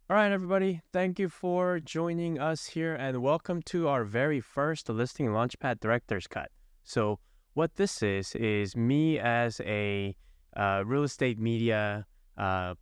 All right, everybody. Thank you for joining us here and welcome to our very first Listing Launchpad Director's Cut. So, what this is me as a real estate media uh,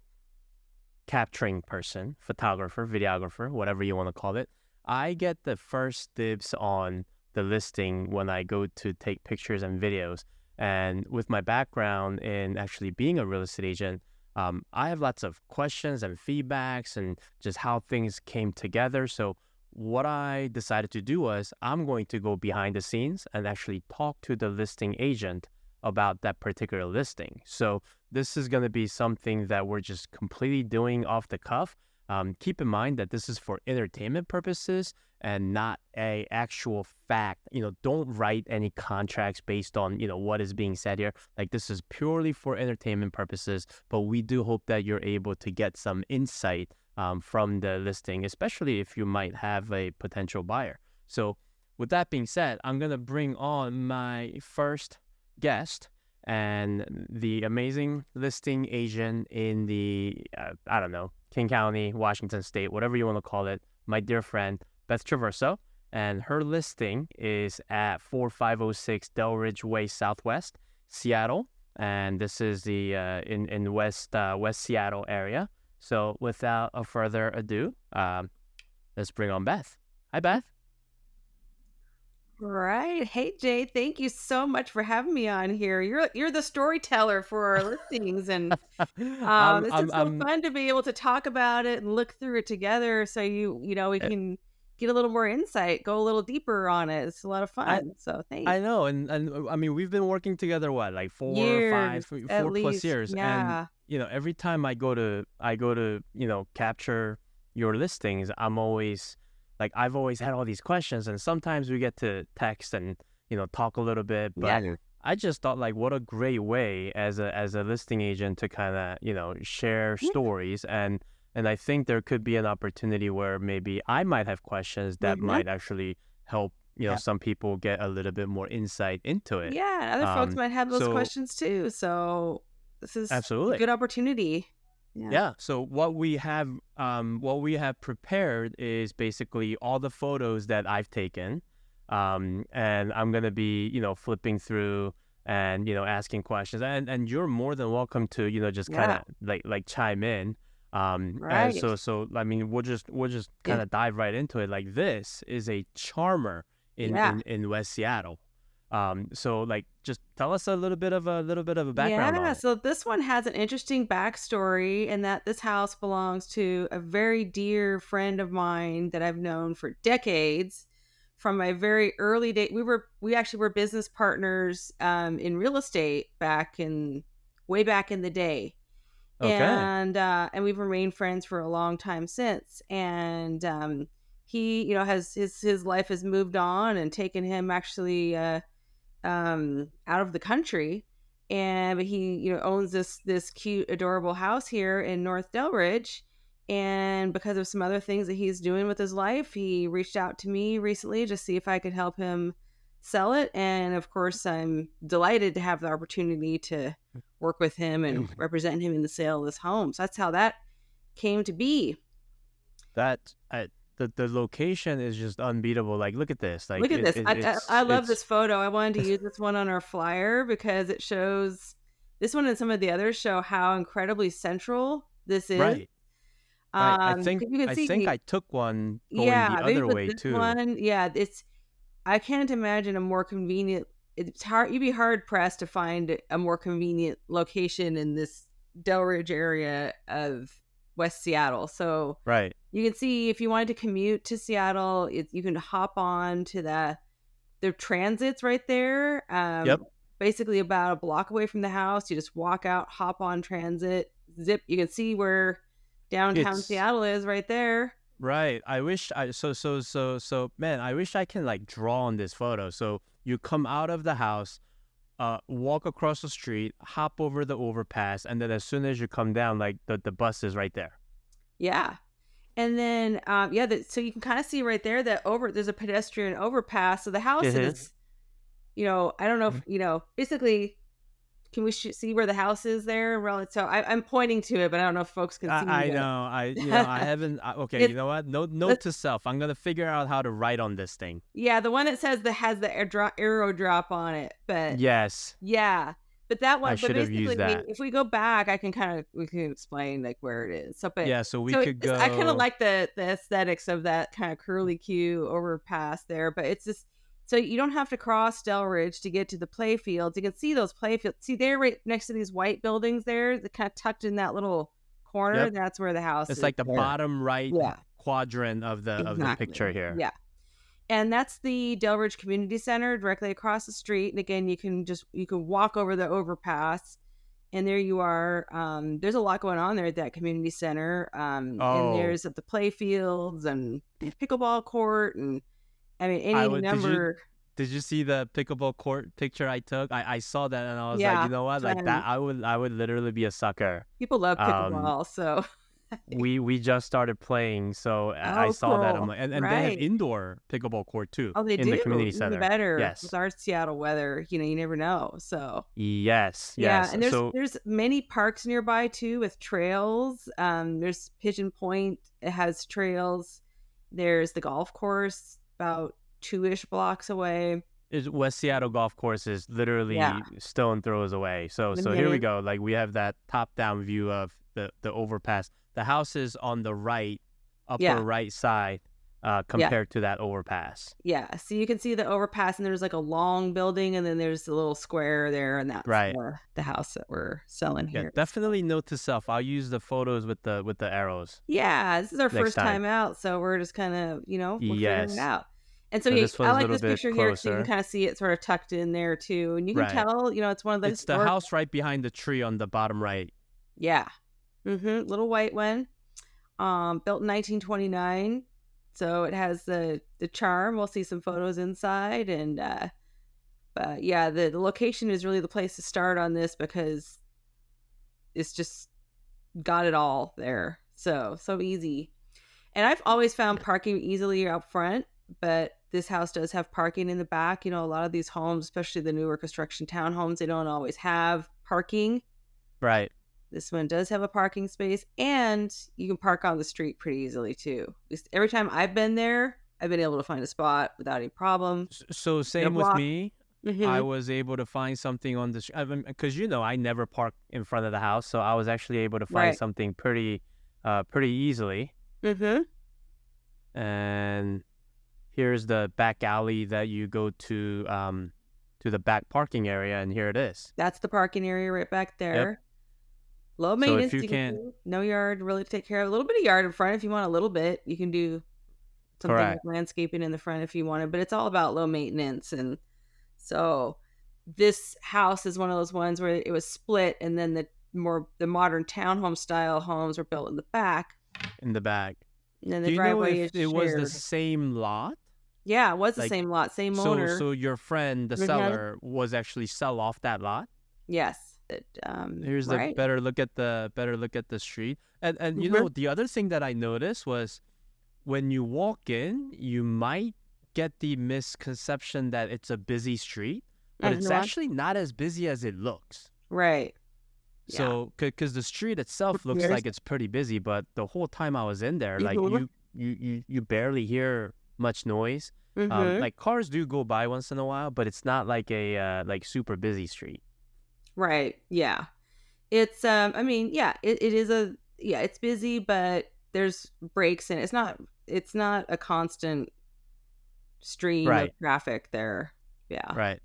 capturing person, photographer, videographer, whatever you want to call it. I get the first dibs on the listing when I go to take pictures and videos. And with my background in actually being a real estate agent, I have lots of questions and feedbacks and just how things came together. So what I decided to do was I'm going to go behind the scenes and actually talk to the listing agent about that particular listing. So this is going to be something that we're just completely doing off the cuff. Keep in mind that this is for entertainment purposes and not a actual fact. Don't write any contracts based on, what is being said here. Like this is purely for entertainment purposes, but we do hope that you're able to get some insight from the listing, especially if you might have a potential buyer. So with that being said, I'm going to bring on my first guest and the amazing listing agent in the, I don't know, King County, Washington State, whatever you want to call it, my dear friend, Beth Traverso. And her listing is at 4506 Delridge Way Southwest, Seattle. And this is the in West Seattle area. So without a further ado, let's bring on Beth. Hi, Beth. Right. Hey Jay, thank you so much for having me on here. You're the storyteller for our listings, and I'm, this I'm, is so I'm, fun to be able to talk about it and look through it together. So we eh, can get a little more insight, go a little deeper on it. It's a lot of I, fun. So I thanks. know, and I mean, we've been working together what, like Years at 4+ least. years, and Yeah. every time I go to capture your listings, I've always had all these questions, and sometimes we get to text and talk a little bit, but Yeah. I just thought like what a great way as a listing agent to kind of share Yeah. stories, and I think there could be an opportunity where maybe I might have questions that Mhm. might actually help Yeah. some people get a little bit more insight into it. Yeah. Other folks Um, might have those so questions too. So this is a absolutely. good opportunity. Yeah. Yeah. So what we have prepared is basically all the photos that I've taken. And I'm gonna be, flipping through and, asking questions. And you're more than welcome to, just kind Yeah. of like chime in. And Right. so I mean we'll just Yeah. kind of dive right into it. Like this is a charmer in Yeah. in in West Seattle. So like just tell us a little bit of a background Yeah, on it. so this one has an interesting backstory in that this house belongs to a very dear friend of mine that I've known for decades from my very early day. We actually were business partners in real estate way back in the day. Okay. And we've remained friends for a long time since. And he, has his life has moved on and taken him actually out of the country, and but he owns this cute adorable house here in North Delridge. And because of some other things that he's doing with his life, he reached out to me recently to see if I could help him sell it. And of course, I'm delighted to have the opportunity to work with him and represent him in the sale of this home. So that's how that came to be. That the location is just unbeatable. Like, look at this. Like, Look at it, this. it I it's love it's this photo. I wanted to use this one on our flyer because it shows this one and some of the others show how incredibly central this is. right, right. I 'Cause think you can I think see, I took one going the yeah, maybe other with way this too. one, yeah, I can't imagine a more convenient. It's hard. You'd be hard pressed to find a more convenient location in this Delridge area of West Seattle. So Right. you can see if you wanted to commute to Seattle, you can hop on to the transit's right there. Yep. Basically about a block away from the house. You just walk out, hop on transit, zip. You can see where downtown It's Seattle is right there. right. I wish I so man, I wish I can like draw on this photo. So you come out of the house, walk across the street, hop over the overpass, and then as soon as you come down, like the bus is right there. Yeah. And then, yeah, so you can kind of see right there that there's a pedestrian overpass. So the house Mm-hmm. is, I don't know if, basically Can we see where the house is there? So I'm pointing to it, but I don't know if folks can see I me. know. I haven't. Okay, you It's know what? Note to self. I'm gonna figure out how to write on this thing. yeah, the one that says that has the arrow drop on it. But Yes, yeah, but that I one. But should have basically, used that. if we go back, we can explain like where it is. Yeah, so we So could I kind of go. like the aesthetics of that kind of curly Q overpass there, but it's just so you don't have to cross Delridge to get to the play fields. You can see those play fields. See, they're right next to these white buildings there. They're kind of tucked in that little corner. Yep, That's where the house it's is like the there. bottom right Yeah, quadrant of the picture exactly. here. Yeah. And that's the Delridge Community Center directly across the street. And again, you can walk over the overpass, and there you are. There's a lot going on there at that community center. And Oh, there's at the play fields and pickleball court, and I mean I any would. number. Did you see the pickleball court picture I took? I saw that and I was like, Yeah, you know what? Like that, I would literally be a sucker. people love Um, pickleball. So we just started playing, so I oh, saw that. I'm cool, like, and they have right? indoor pickleball court too Oh, they in the do community even center. better with Yes, our Seattle weather. You never know. So yes, yeah, yes. and So there's many parks nearby too with trails. There's Pigeon Point. It has trails. There's the golf course about 2-ish blocks away. West Seattle golf course is Yeah. literally stone throws away. So here we Mhm. go. Like we have that top down view of the overpass. The house is on the upper Yeah. right side, Yeah. compared to that overpass. Yeah. So you can see the overpass, and there's like a long building, and then there's a little square there, and that's Right. the house that we're selling Yeah, here. definitely note to self. I'll use the photos with the arrows Yeah, this is our next first time. time out, so we're just kind of, we're figuring it Yes. out. And so So yeah, this was I a like little this bit picture here because you can closer. kind of see it sort of tucked in there too, and you can Right. tell, it's one of the It's the historic. house right behind the tree on the bottom right. Yeah. Little white one. Built in 1929. So it has the charm. We'll see some photos inside, and but yeah, the location is really the place to start on this because it's just got it all there. So easy. And I've always found parking easily out front, but this house does have parking in the back. A lot of these homes, especially the newer construction townhomes, they don't always have parking. Right. This one does have a parking space, and you can park on the street pretty easily too. At least every time I've been there, I've been able to find a spot without any problem. So No same with block. me. I Mm-hmm. was able to find something on the because I never park in front of the house, so I was actually able to find Right. something pretty easily. Mm-hmm. And here's the back alley that you go to the back parking area, and here it is. That's the parking area right back Yep. there. Low So if maintenance. you You can can, see no yard really to take care of. A little bit of yard in front if you want a little bit. You can do something like correct. landscaping in the front if you wanted, but it's all about low maintenance. And so this house is one of those ones where it was split, and then the modern townhome style homes were built in the back, In the back. and then Do the you know driveway if is it was the shared. same lot? Yeah, it was the Like, same lot, same so owner. so your friend, the Mhm. seller, was actually sell off that lot? Yes. Here's the Right. better look at the street. And Mhm. the other thing that I noticed was when you walk in, you might get the misconception that it's a busy street, but it's No, actually not as busy as it looks. right. Yeah. So, because the street itself looks Here's- like it's pretty busy, but the whole time I was in there, like Mhm. you barely hear much noise. Mhm. Like cars do go by once in a while, but it's not like a like super busy street. Right. Yeah. It's I mean, yeah, it is it's busy, but there's breaks in it. It's not a constant stream of Right, traffic there. Yeah. right.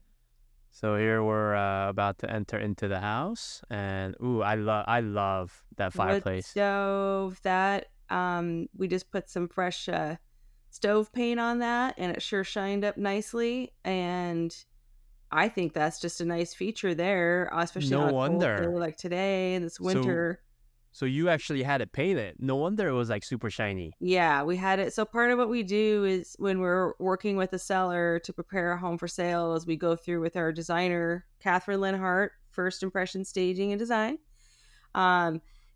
So here we're about to enter into the house, and ooh, I love that Wood fireplace. stove that we just put some fresh stove paint on that, and it sure shined up nicely, and I think that's just a nice feature there, especially No on a cold day wonder. like today in this So winter. so you actually had it painted. No wonder it was like super shiny. Yeah, we had it. So part of what we do is when we're working with a seller to prepare a home for sale is we go through with our designer, Catherine Linhart, first impression staging and design.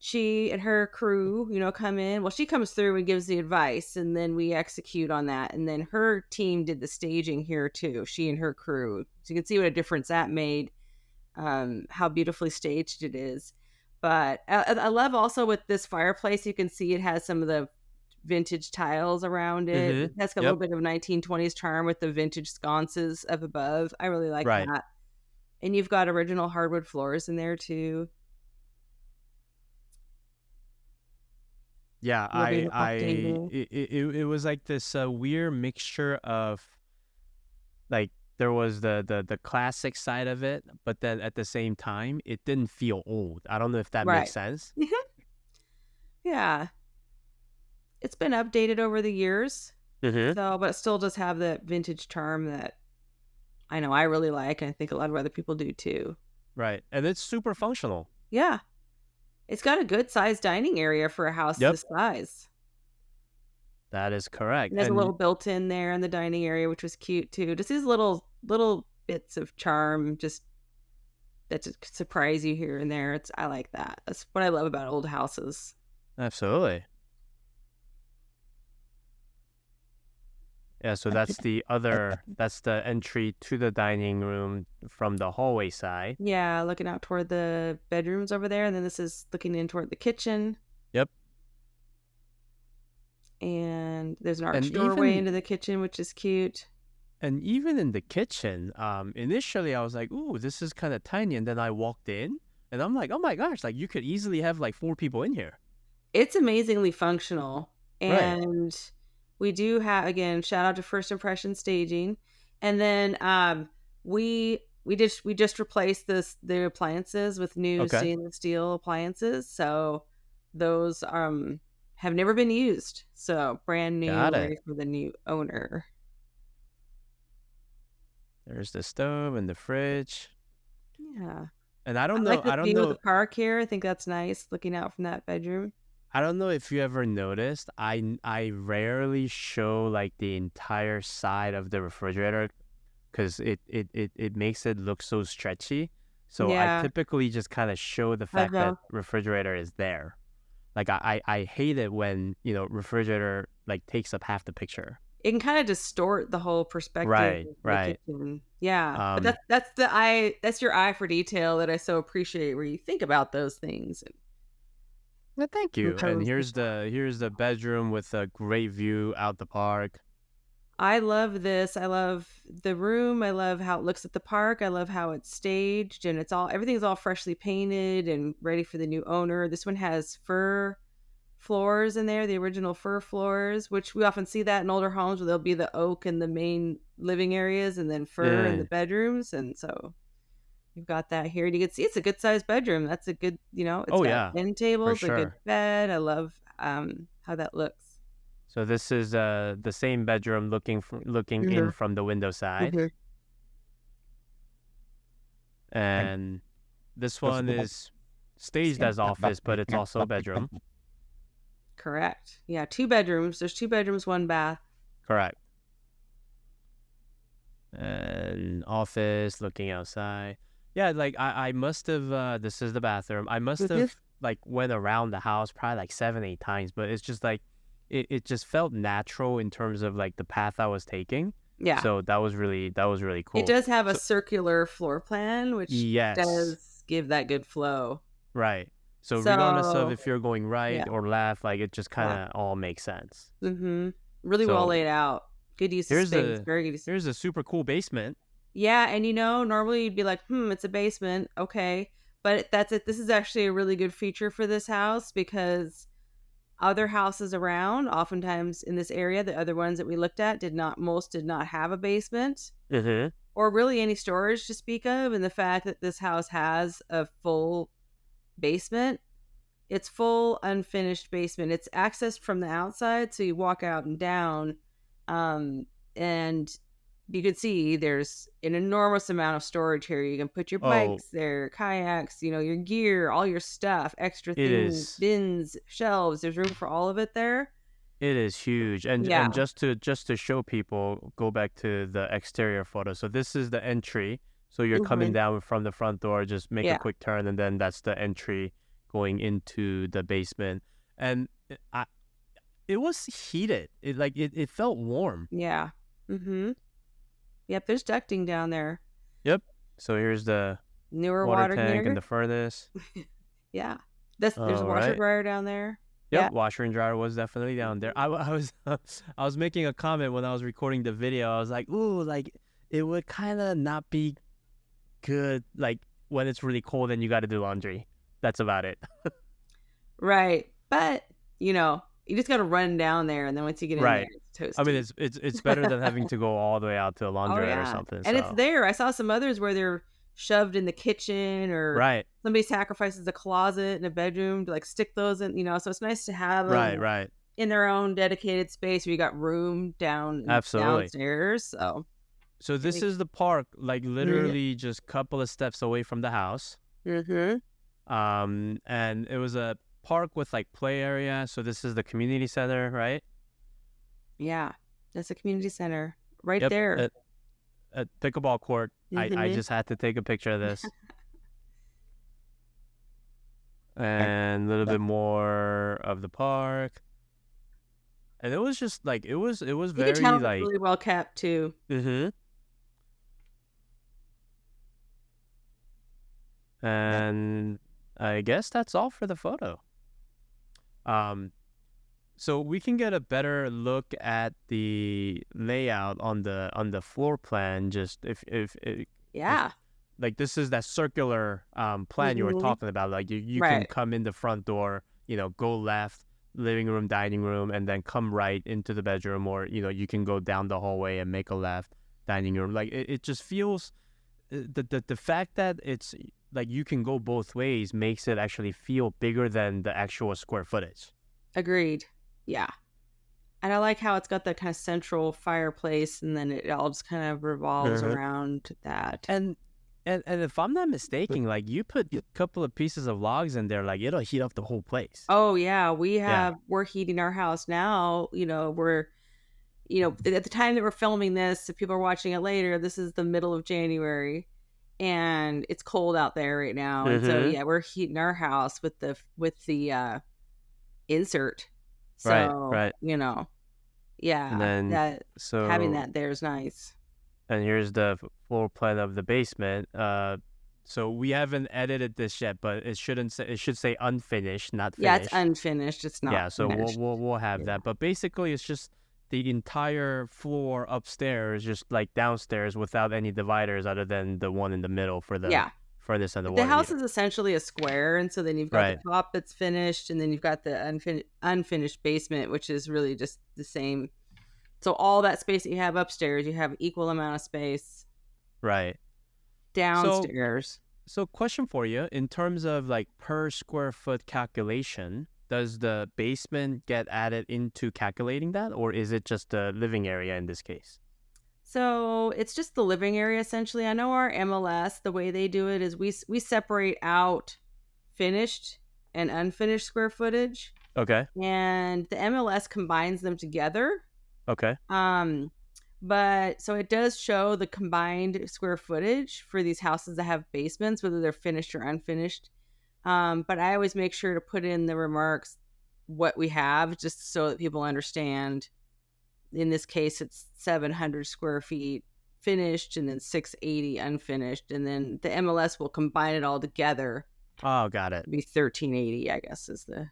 She and her crew, come in. Well, she comes through and gives the advice, and then we execute on that. And then her team did the staging here too. She and her crew. So you can see what a difference that made. how beautifully staged it is. But I love also with this fireplace, you can see it has some of the vintage tiles around it. Mm-hmm. It has a little Yep. bit of 1920s charm with the vintage sconces up above. I really like Right. that. And you've got original hardwood floors in there too. Yeah, Loving the coffee table. it was like this weird mixture of like there was the classic side of it, but then at the same time, it didn't feel old. I don't know if that makes Right. sense. Yeah. It's been updated over the years. Mm-hmm. So, but it still does have that vintage charm that I know I really like, and I think a lot of other people do too. Right, and it's super functional. Yeah. It's got a good sized dining area for a house Yep, this size. that is correct. And there's a little built-in there in the dining area, which was cute too. Just these little bits of charm, just that just surprise you here and there. I like that. That's what I love about old houses. Absolutely. Yeah, so that's the entry to the dining room from the hallway side. Yeah, looking out toward the bedrooms over there, and then this is looking in toward the kitchen. Yep. And there's an arched And doorway even into the kitchen, which is cute. and even in the kitchen, initially I was like, "Ooh, this is kind of tiny," and then I walked in, and I'm like, "Oh my gosh! Like you could easily have like 4 people in here." It's amazingly functional. Right. And we do have, again, shout out to First Impression Staging. And then we just replaced the appliances with new Okay. stainless steel appliances. So those have never been used. So brand new, Got it. ready for the new owner. There's the stove and the fridge, Yeah. and I I don't know. like the view of the park here. I think that's nice looking out from that bedroom. I don't know if you ever noticed. I rarely show like the entire side of the refrigerator because it makes it look so stretchy. So I Yeah. typically just kind of show the I fact that know. refrigerator is there. Like I hate it when, refrigerator like takes up half the picture. It can kind of distort the whole perspective Right, of the right. kitchen. Yeah, but Um, that's your eye for detail that I so appreciate, where you think about those things and well, thank you. And compose the here's the bedroom with a great view out the park. I love this. I love the room. I love how it looks at the park. I love how it's staged, and everything's all freshly painted and ready for the new owner. This one has fir floors in there, the original fir floors, which we often see that in older homes where there'll be the oak in the main living areas and then fir in the Mm. bedrooms. And so you've got that here. And you can see it's a good sized bedroom. That's a good, it's Oh got yeah, end for tables, a good sure. bed. I love how that looks. So this is the same bedroom looking in Mhm. from the window side. Mhm. And this one is staged as office, but it's also a bedroom. Correct. Yeah, two bedrooms. There's two bedrooms, one bath. Correct. And office looking outside. Yeah, like I must have this is the bathroom. I must Mhm. have like went around the house probably like 7, 8 times, but it's just like it just felt natural in terms of like the path I was taking. Yeah. So that was really It cool. does have a So circular floor plan, which yes, does give that good flow. right. So regardless of So, if you're going yeah. right or left, like it just kind Yeah. of all makes sense. Really well So laid out. Good use of here's space. a Very good use. here's a super cool basement. Yeah, and normally you'd be like, it's a basement. Okay. But that's it. This is actually a really good feature for this house, because other houses around, oftentimes in this area, the other ones that we looked at most did not have a basement Mm-hmm. or really any storage to speak of. And the fact that this house has a full basement, it's full unfinished basement. It's accessed from the outside, so you walk out and down, and you can see there's an enormous amount of storage here. You can put your Oh, bikes there, kayaks, your gear, all your stuff, extra it things, is. bins, shelves. There's room for all of it there. It is huge, and Yeah. just to show people, go back to the exterior photo. So this is the entry. So you're coming Hmm. down from the front door, just make a Yeah. quick turn, and then that's the entry going into the basement. And it was heated. It felt warm. Yeah. Yep. There's ducting down there. Yep. So here's the newer water water tank and heater. the furnace. Yeah. There's a All washer right. dryer down there. Yep, Yeah. washer and dryer was definitely down there. I was I was making a comment when I was recording the video. I was like, ooh, like it would kind of not be good, like when it's really cold and you got to do laundry. That's about it. Right. But, you just got to run down there. And then once you get in there, Right. it's I mean, toasty. it's better than having to go all the way out to a Oh, laundrette or yeah. something. And it's So there. I saw some others where they're shoved in the kitchen or right, somebody sacrifices a closet in a bedroom to like stick those in, so it's nice to have them right. in their own dedicated space where you got room Absolutely. downstairs. So, So I this think, is the park, like literally just couple of steps away from the house. mm-hmm. And it was a park with like play area. So this is the community center, right? Yeah, that's a community center right Yep. there. A pickleball court. I Mm-hmm. just had to take a picture of this. And a little bit more of the park. And it was just like it was You can tell very it's like really well kept too. And I guess that's all for the photo. So we can get a better look at the layout on the floor plan. Just if Yeah. like this is that circular plan you were Mm-hmm. talking about. Like you can Right. come in the front door, go left, living room, dining room, and then come right into the bedroom, or you can go down the hallway and make a left, dining room. Like it just feels the fact that it's like you can go both ways makes it actually feel bigger than the actual square footage. Agreed. Yeah. And I like how it's got that kind of central fireplace and then it all just kind of revolves Uh-huh. around that. And if I'm not mistaken, like you put a couple of pieces of logs in there, like it'll heat up the whole place. Oh yeah, Yeah. we're heating our house now. We're at the time that we're filming this, if people are watching it later, this is the middle of January and it's cold out there right now. And so Mm-hmm. yeah, we're heating our house with the insert. Right, So, right. And yeah, then that having so that there is nice. and here's the floor plan of the basement. So we haven't edited this yet, but it should say unfinished, not Yeah, it's finished. unfinished. It's not Yeah, so we'll finished. we'll we'll have Yeah. that. But basically, it's just the entire floor upstairs, just like downstairs, without any dividers other than the one in the middle for the Yeah. furnace and the The water house heater. is essentially a square, and so then you've got the Right. top that's finished, and then you've got the unfinished basement, which is really just the same. So all that space that you have upstairs, you have equal amount of space Right. So downstairs. so question for you, in terms of like per square foot calculation, does the basement get added into calculating that, or is it just the living area in this case? So it's just the living area essentially. I know our MLS, the way they do it is we separate out finished and unfinished square footage, Okay. and the MLS combines them together. Okay. But so it does show the combined square footage for these houses that have basements, whether they're finished or unfinished. But I always make sure to put in the remarks what we have just so that people understand. In this case, it's 700 square feet finished and then 680 unfinished. And then the MLS will combine it all together Oh, got it. to be 1380, I guess, is the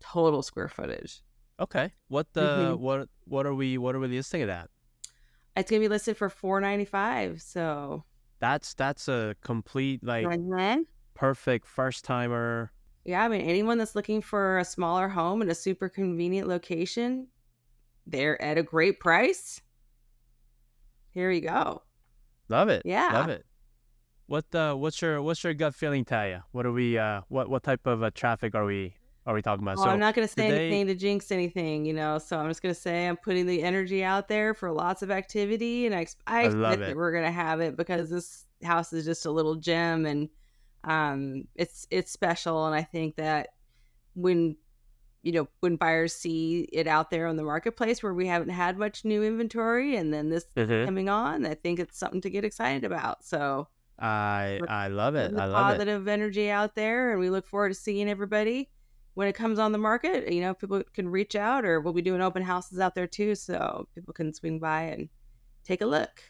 total square footage. Okay. What the Mm-hmm. what are we listing it at? It's going to be listed for $495. So, That's a complete like mhm. perfect first timer. Yeah, I mean, anyone that's looking for a smaller home in a super convenient location, they're at a great price. Here you go. Love it. Love Yeah. it. What's your gut feeling tell you? What are we what type of traffic are we talking about? Well, I'm So not going to say today anything to jinx anything, so I'm just going to say I'm putting the energy out there for lots of activity, and I I love expect that it. we're going to have it because this house is just a little gem, and it's special, and I think that when when buyers see it out there on the marketplace where we haven't had much new inventory, and then this Mhm. coming on, I think it's something to get excited about. So I love it. putting the I love it. positive energy out there, and we look forward to seeing everybody when it comes on the market. People can reach out, or we'll be doing open houses out there too, so people can swing by and take a look.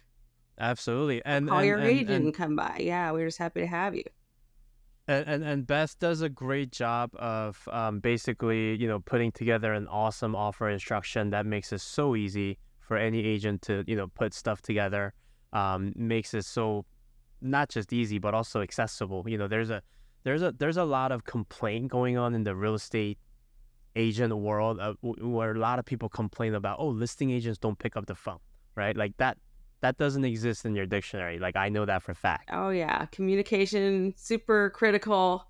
Absolutely. Or call your agent and come by. Yeah, we're just happy to have you. And Beth does a great job of basically, putting together an awesome offer instruction that makes it so easy for any agent to, put stuff together. Makes it so not just easy but also accessible. There's a lot of complaint going on in the real estate agent world, where a lot of people complain about, oh, listing agents don't pick up the phone, right? Like that doesn't exist in your dictionary. Like, I know that for a fact. Oh yeah, communication super critical.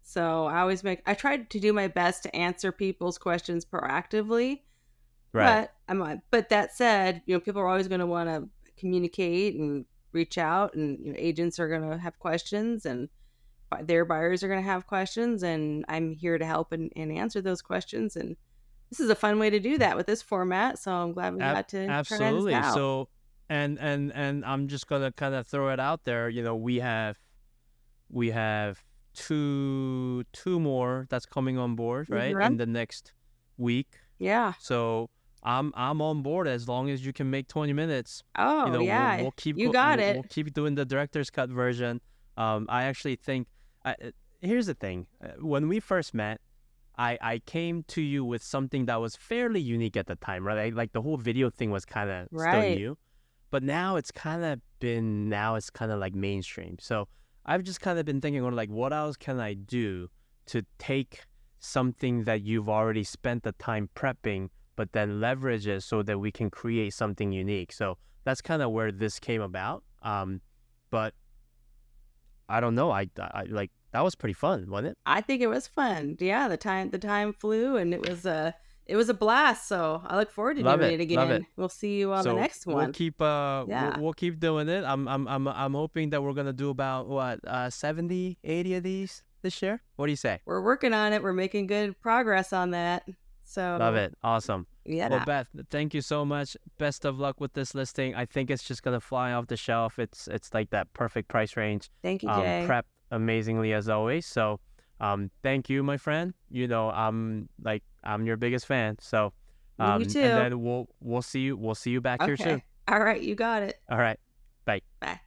So I tried to do my best to answer people's questions proactively. Right. But that said, people are always going to want to communicate and reach out, and agents are going to have questions, and their buyers are going to have questions, and I'm here to help and answer those questions. And this is a fun way to do that with this format. So I'm glad we got to try this Absolutely. out. So, and I'm just gonna kind of throw it out there. We have two more that's coming on board, right, Mhm. in the next week. Yeah. So I'm on board as long as you can make 20 minutes. Oh yeah, you got We'll it. keep doing the director's cut version. I actually think, here's the thing. When we first met, I came to you with something that was fairly unique at the time, right? Like the whole video thing was kind of still Right. new, but now it's kind of like mainstream. So I've just kind of been thinking, like, what else can I do to take something that you've already spent the time prepping, but then leverage it so that we can create something unique. So that's kind of where this came about. But I don't know. I like, that was pretty fun, wasn't it? I think it was fun. Yeah, the time flew, and it was a blast. So I look forward to Love doing it. it Love it. again. We'll see you on the So next one. Yeah. we'll keep doing it. I'm hoping that we're gonna do about what 70, 80 of these this year. What do you say? We're working on it. We're making good progress on that. Love So it. Awesome. Well, yeah. Beth, thank you so much. Best of luck with this listing. I think it's just gonna fly off the shelf. It's like that perfect price range. Thank you, Jay. Prepped amazingly as always. So thank you, my friend. I'm your biggest fan. So You and too. then we'll see you back here soon. Okay. All right, you got it. All right. Bye. Bye.